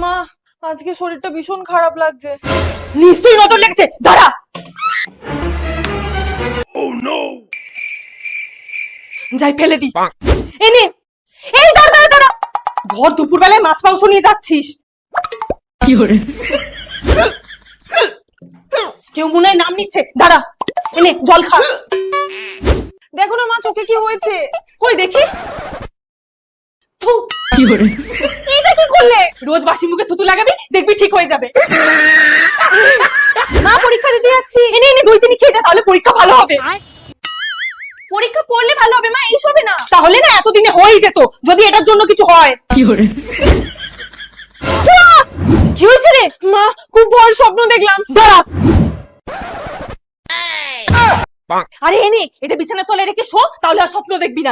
মা, আজকে শরীরটা ভীষণ খারাপ লাগছে। নিশ্চয়ই নজর লেগেছে, দাঁড়া। যাই ফেলে দি। এনে, এই দাঁড়া দাঁড়া দাঁড়া, ভর দুপুর বেলায় মাছ মাংস নিয়ে যাচ্ছিস? কি করে? কেউ মনে হয় নাম নিচ্ছে, দাঁড়া। এনে জল খা। দেখো না মা, চোখে কি হয়েছে? কই দেখি। কি করে? এটা কি করলে? রোজ বাসি মুখে থুতু লাগাবি, দেখবি ঠিক হয়ে যাবে। মা, পরীক্ষা দিতে যাচ্ছি। এনে এনে দই চিনি খেয়ে যা, তাহলে পরীক্ষা ভালো হবে। পরীক্ষা পড়লে ভালো হবে মা, এইসবে না। তাহলে না এতদিনে হয়েই যেত, যদি এটার জন্য কিছু হয়। কি করে? কি হয়েছে রে? মা, খুব ভয়ের স্বপ্ন দেখলাম। দাঁড়া। আরে এনে এটা বিছানার তলায় রেখে শো, তাহলে আর স্বপ্ন দেখবি না।